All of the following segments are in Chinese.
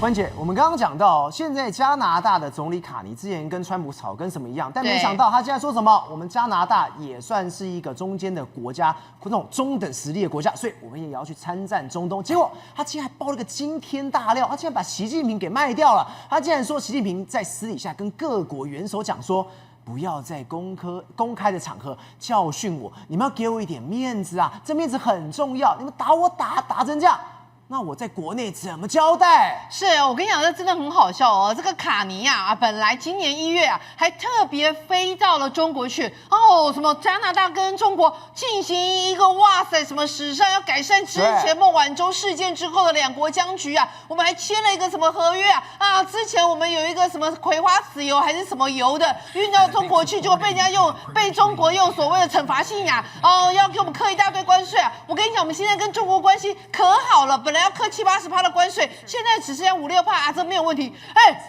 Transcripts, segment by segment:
关姐，我们刚刚讲到，现在加拿大的总理卡尼之前跟川普吵跟什么一样，但没想到他现在说什么，我们加拿大也算是一个中间的国家，那种中等实力的国家，所以我们也要去参战中东。结果他竟然还爆了个惊天大料，他竟然把习近平给卖掉了。他竟然说习近平在私底下跟各国元首讲说，不要在公开的场合教训我，你们要给我一点面子啊，这面子很重要。你们打我打成这样。那我在国内怎么交代？是我跟你讲，这真的很好笑哦。这个卡尼啊，本来今年1月啊，还特别飞到了中国去哦，什么加拿大跟中国进行一个哇塞，什么史上要改善之前孟晚舟事件之后的两国僵局啊，我们还签了一个什么合约啊？之前我们有一个什么葵花籽油还是什么油的运到中国去，结果被中国用所谓的惩罚性哦，要给我们课一大堆关税啊。我跟你讲，我们现在跟中国关系可好了，本来要课70-80%的关税，现在只剩下5-6%啊，这没有问题。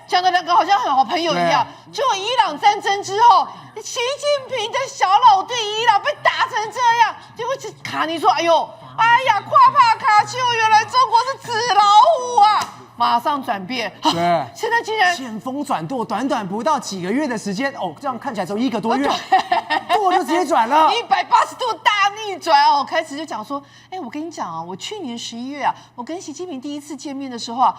讲的两个好像很好朋友一样。结果伊朗战争之后，习近平的小老弟伊朗被打成这样，结果卡尼说：“哎呀，夸帕卡丘，原来中国是纸老虎啊！”马上转变，对，现在竟然见风转舵，短短不到几个月的时间，这样看起来只有1个多月，舵就直接转了，180度大逆转哦！开始就讲说，我跟你讲啊，我去年11月啊，我跟习近平第一次见面的时候啊，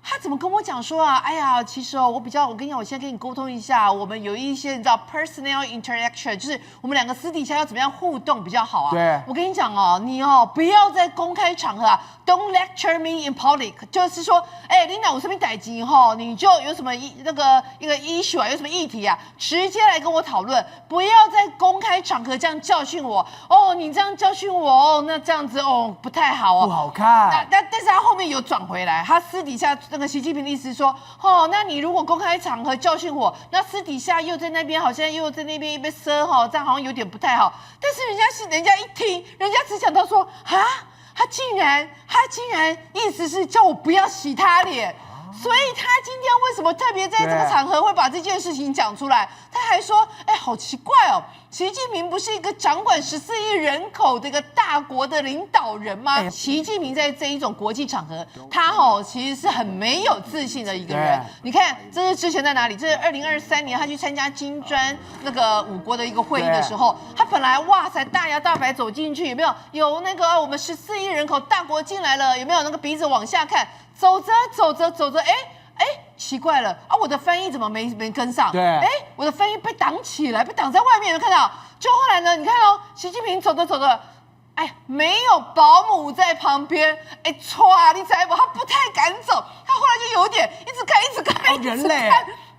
他怎么跟我讲说啊？其实我跟你讲，我先跟你沟通一下，我们有一些你知道 personal interaction， 就是我们两个私底下要怎么样互动比较好啊？对，我跟你讲哦，你不要在公开场合don't lecture me in public， 就是说，领导我这边逮鸡你就有什么一个 issue 啊，有什么议题啊，直接来跟我讨论，不要在公开场合这样教训我哦，你这样教训我那这样子不太好哦，不好看。但是他后面有转回来，他私底下那个习近平的意思说，那你如果公开场合教训我，那私底下又在那边好像又在那边一边这样好像有点不太好。但是人家一听，人家只想到说他竟然意思是叫我不要洗他脸。所以他今天为什么特别在这个场合会把这件事情讲出来？他还说，好奇怪哦，习近平不是一个掌管14亿人口的一个大国的领导人吗？习近平在这一种国际场合，他其实是很没有自信的一个人。你看，这是之前在哪里？这是2023年他去参加金砖那个5国的一个会议的时候，他本来哇塞大摇大摆走进去，有没有？有那个我们14亿人口大国进来了，有没有那个鼻子往下看？走着，奇怪了啊！我的翻译怎么没跟上？对，我的翻译被挡起来，被挡在外面，有没有看到？就后来呢，你看习近平走着，没有保姆在旁边，你猜不？他不太敢走，他后来就有点一直看，人类。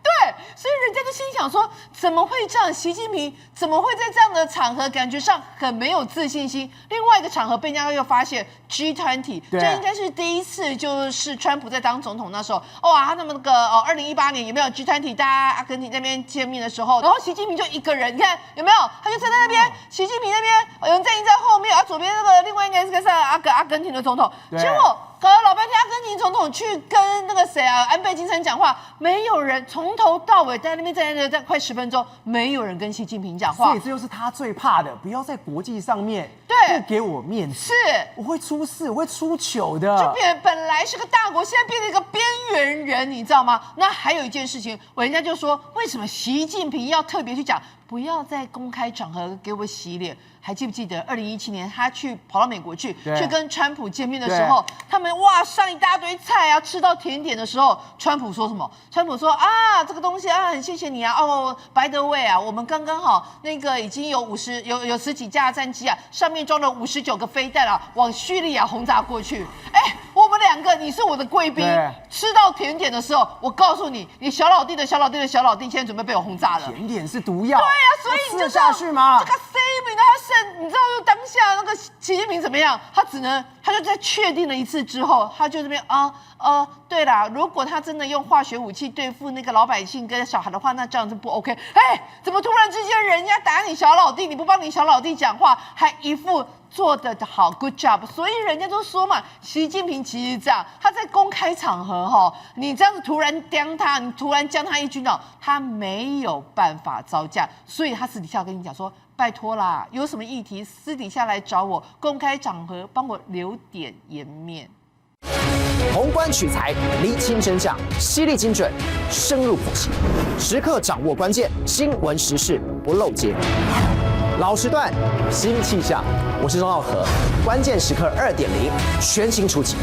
对，所以人家就心想说，怎么会这样？习近平怎么会在这样的场合感觉上很没有自信心？另外一个场合被人家又发现 G20， 这应该是第一次，就是川普在当总统那时候，他那么2018年有没有 G20 大家阿根廷那边见面的时候，然后习近平就一个人，你看有没有？他就站在那边，习近平那边有人在后面，左边那个另外应该是阿根廷的总统，结果。搞了老半天，阿根廷总统去跟那个谁安倍晋三讲话，没有人从头到尾在那边在快10分钟，没有人跟习近平讲话。所以这就是他最怕的，不要在国际上面不给我面子，是我会出事，我会出糗的。就本来是个大国，现在变成一个边缘人，你知道吗？那还有一件事情，人家就说，为什么习近平要特别去讲，不要在公开场合给我洗脸？还记不记得2017年他跑到美国去跟川普见面的时候，他们上一大堆菜吃到甜点的时候，川普说什么？川普说这个东西很谢谢你by the way我们刚刚好那个已经有10几架战机上面装了59个飞弹往叙利亚轰炸过去。我们两个，你是我的贵宾，吃到甜点的时候，我告诉你，你小老弟的小老弟的小老弟，现在准备被我轰炸了。甜点是毒药。对所以你就吃下去吗？这个 saving 你知道就当下那个习近平怎么样？他就在确定了一次之后，他就这边对啦，如果他真的用化学武器对付那个老百姓跟小孩的话，那这样子不 OK。怎么突然之间人家打你小老弟，你不帮你小老弟讲话，还一副做得好 ，good job。所以人家都说嘛，习近平其实这样，他在公开场合你这样子突然刁他，你突然将他一军他没有办法招架，所以他私底下跟你讲说，拜托啦，有什么议题私底下来找我，公开场合帮我留点颜面。宏观取材，厘清真相，犀利精准，深入剖析，时刻掌握关键新闻时事，不漏接。老时段，新气象，我是钟浩和，关键时刻2.0全新出击。